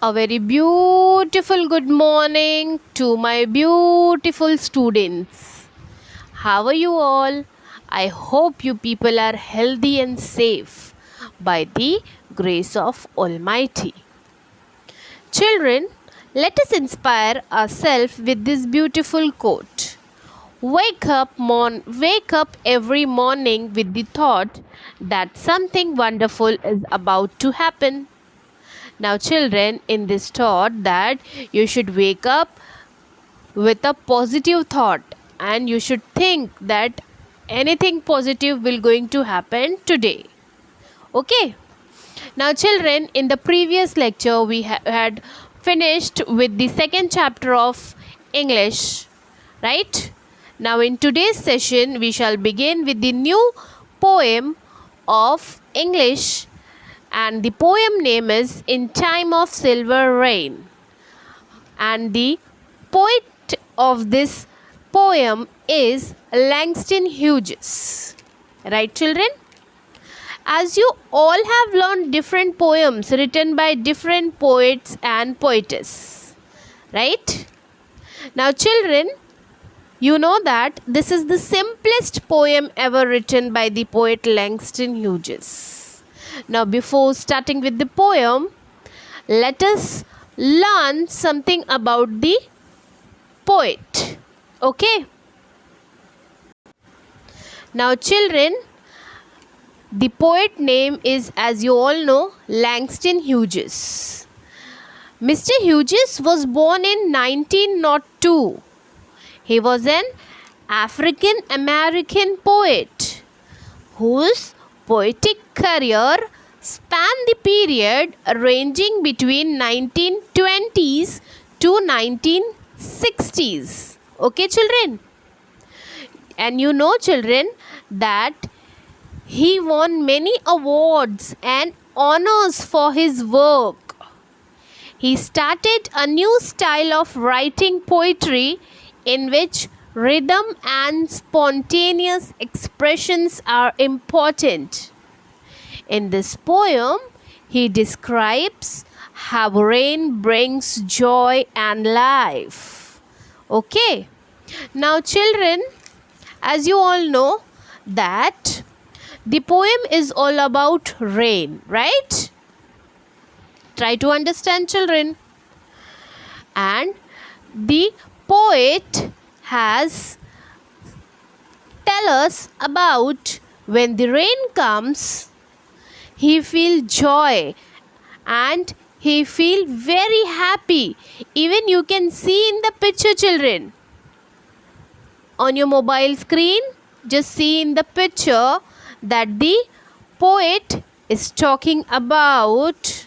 A very beautiful good morning to my beautiful students. How are you all? I hope you people are healthy and safe by the grace of Almighty. Children, let us inspire ourselves with this beautiful quote. Wake up every morning with the thought that something wonderful is about to happen. Now, children, in this thought that you should wake up with a positive thought and you should think that anything positive will going to happen today. Okay. Now, children, in the previous lecture, we had finished with the second chapter of English, right? Now, in today's session, we shall begin with the new poem of English, and the poem name is In Time of Silver Rain. And the poet of this poem is Langston Hughes. Right, children? As you all have learned different poems written by different poets and poetess. Right? Now, children, you know that this is the simplest poem ever written by the poet Langston Hughes. Now, before starting with the poem, let us learn something about the poet. Okay. Now, children, the poet name is, as you all know, Langston Hughes. Mr. Hughes was born in 1902. He was an African American poet whose poetic career spanned the period ranging between 1920s to 1960s. Okay, children? And you know, children, that he won many awards and honors for his work. He started a new style of writing poetry in which rhythm and spontaneous expressions are important. In this poem, he describes how rain brings joy and life. Okay. Now, children, as you all know that the poem is all about rain, right? Try to understand, children. And the poet has tell us about when the rain comes, he feel joy and he feel very happy. Even you can see in the picture, children, on your mobile screen, just see in the picture that the poet is talking about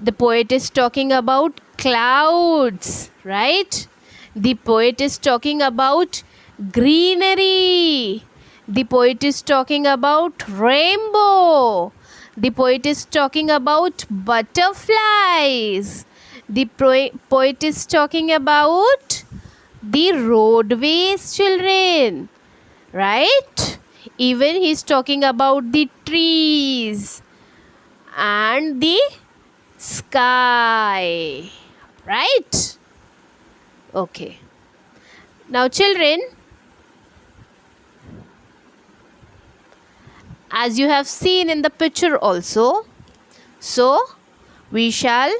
the poet is talking about clouds, right? The poet is talking about greenery. The poet is talking about rainbow. The poet is talking about butterflies. The poet is talking about the roadways, children, right? Even he is talking about the trees and the sky, right? Okay. Now, children, as you have seen in the picture also, so we shall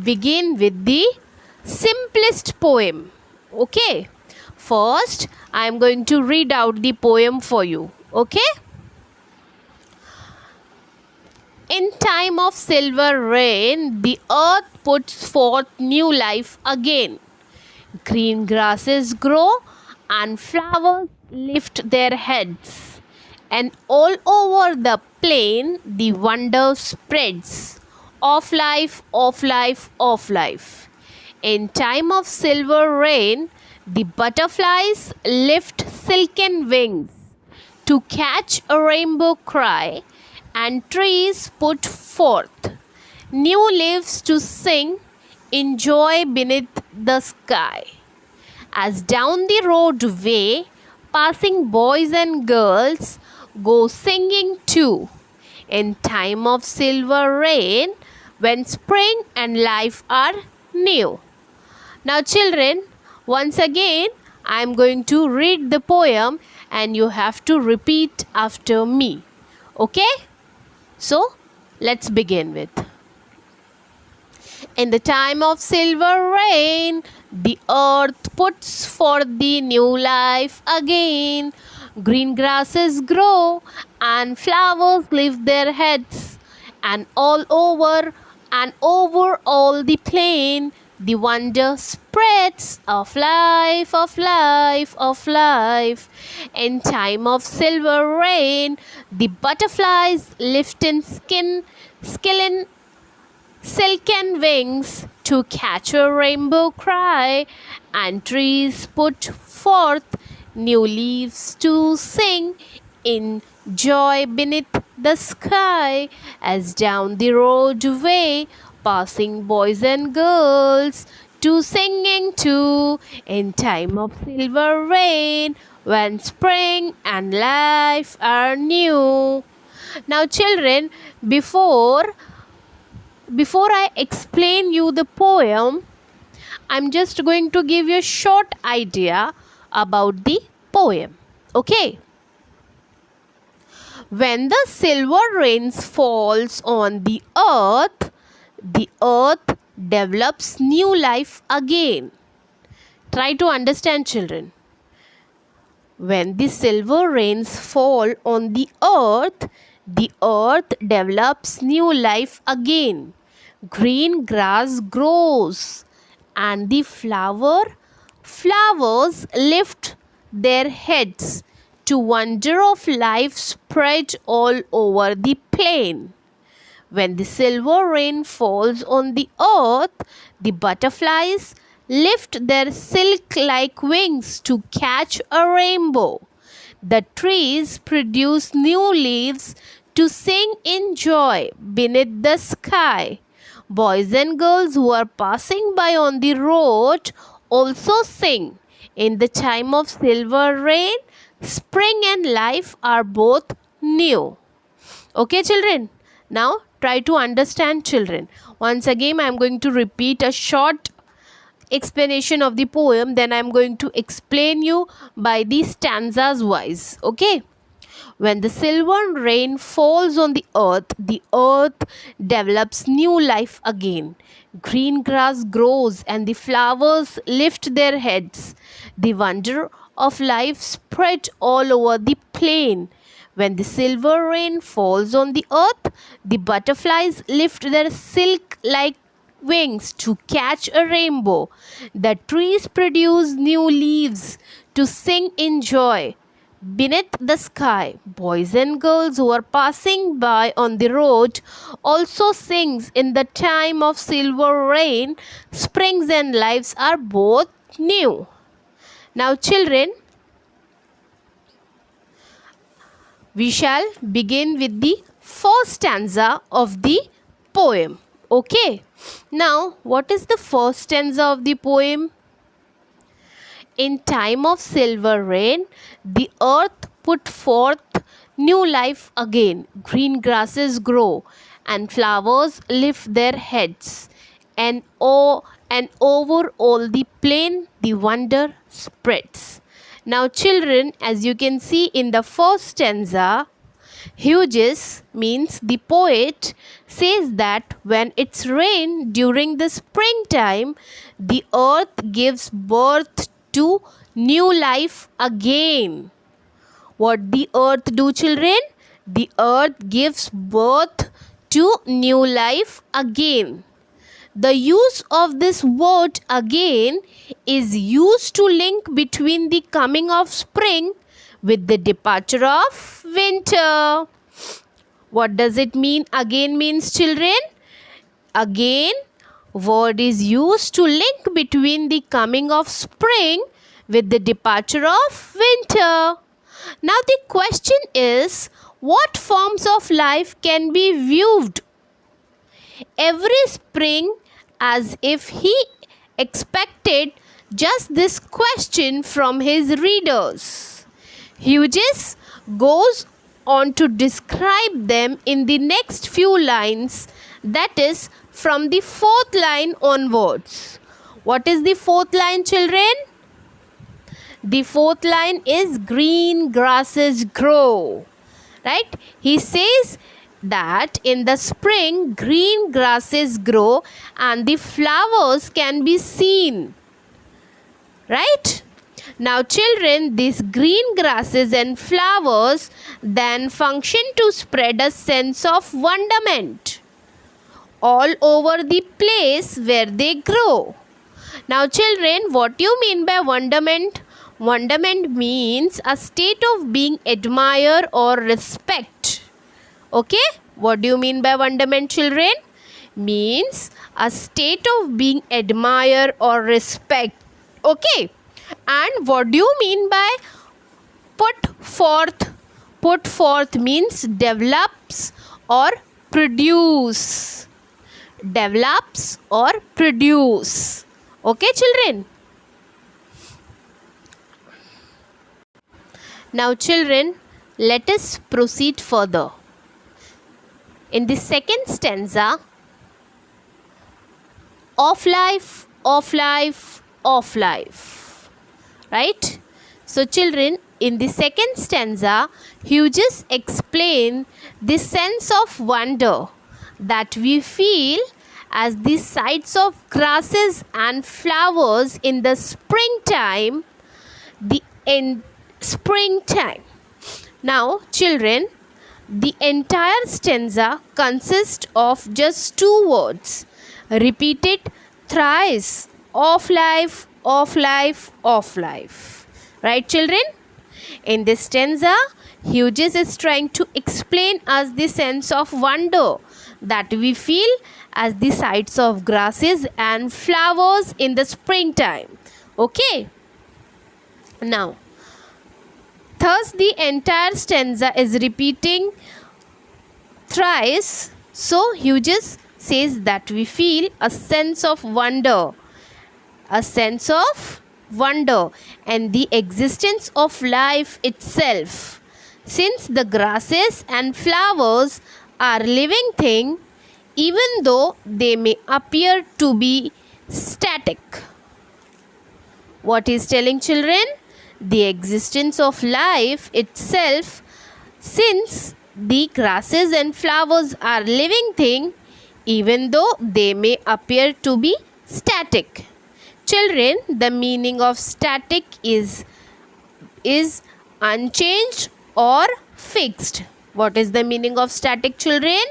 begin with the simplest poem. Okay. First, I am going to read out the poem for you. Okay. In time of silver rain, the earth puts forth new life again. Green grasses grow and flowers lift their heads. And all over the plain, the wonder spreads of life, of life, of life. In time of silver rain, the butterflies lift silken wings to catch a rainbow cry, and trees put forth new leaves to sing in joy beneath the sky. As down the roadway, passing boys and girls go singing too, in time of silver rain, when spring and life are new. Now, children, once again, I am going to read the poem and you have to repeat after me. Okay? So, let's begin with. In the time of silver rain, the earth puts forth the new life again. Green grasses grow and flowers lift their heads, and over all the plain, the wonder spreads of life, of life, of life. In time of silver rain, the butterflies lift in skillen silken wings to catch a rainbow cry, and trees put forth new leaves to sing in joy beneath the sky, as down the roadway passing boys and girls to singing too in time of silver rain, when spring and life are new. Now, children, before I explain you the poem, I'm just going to give you a short idea about the poem. Okay? When the silver rains falls on the earth develops new life again. Try to understand, children. When the silver rains fall on the earth develops new life again. Green grass grows and the flowers lift their heads to wonder of life spread all over the plain. When the silver rain falls on the earth, the butterflies lift their silk like wings to catch a rainbow. The trees produce new leaves to sing in joy beneath the sky. Boys and girls who are passing by on the road also sing. In the time of silver rain, spring and life are both new. Okay, children? Now, try to understand, children. Once again, I am going to repeat a short explanation of the poem. Then I am going to explain you by the stanzas wise. Okay? When the silver rain falls on the earth develops new life again. Green grass grows and the flowers lift their heads. The wonder of life spread all over the plain. When the silver rain falls on the earth, the butterflies lift their silk like wings to catch a rainbow. The trees produce new leaves to sing in joy. Beneath the sky, boys and girls who are passing by on the road also sings. In the time of silver rain, springs and lives are both new. Now, children, we shall begin with the first stanza of the poem. Okay. Now, what is the first stanza of the poem? In time of silver rain, the earth put forth new life again. Green grasses grow and flowers lift their heads. And over all the plain, the wonder spreads. Now, children, as you can see in the first stanza, Hughes means the poet says that when it's rain during the springtime, the earth gives birth to new life again. What the earth do, children? The earth gives birth to new life again. The use of this word again is used to link between the coming of spring with the departure of winter. What does it mean? Again means, children? Again, word is used to link between the coming of spring with the departure of winter. Now the question is, what forms of life can be viewed every spring, as if he expected just this question from his readers? Hughes goes on to describe them in the next few lines, that is from the fourth line onwards. What is the fourth line, children? The fourth line is green grasses grow. Right? He says that in the spring green grasses grow and the flowers can be seen. Right? Now children, these green grasses and flowers then function to spread a sense of wonderment all over the place where they grow. Now children, what do you mean by wonderment? Wonderment means a state of being admire or respect. Okay? What do you mean by wonderment, children? Means a state of being admire or respect. Okay? And what do you mean by put forth? Put forth means develops or produce. Develops or produce. Okay, children? Now, children, let us proceed further. In the second stanza, of life, of life, of life. Right? So, children, in the second stanza, Hughes explains the sense of wonder that we feel as the sights of grasses and flowers in the springtime, springtime. Now, children, the entire stanza consists of just two words, repeated thrice, of life, of life, of life. Right, children? In this stanza, Hughes is trying to explain us the sense of wonder that we feel as the sights of grasses and flowers in the springtime. Okay? Now, thus the entire stanza is repeating thrice. So, Hughes says that we feel a sense of wonder. A sense of wonder and the existence of life itself. Since the grasses and flowers are living things, even though they may appear to be static. What is telling, children? The existence of life itself, since the grasses and flowers are living things, even though they may appear to be static. Children, the meaning of static is unchanged or fixed. What is the meaning of static, children?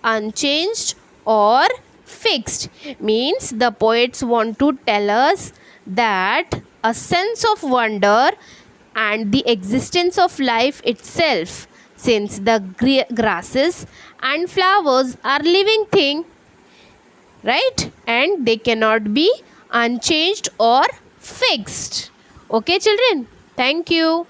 Unchanged or fixed. Means the poets want to tell us that a sense of wonder and the existence of life itself, since the grasses and flowers are living thing, right? And they cannot be unchanged or fixed. Okay, children? Thank you.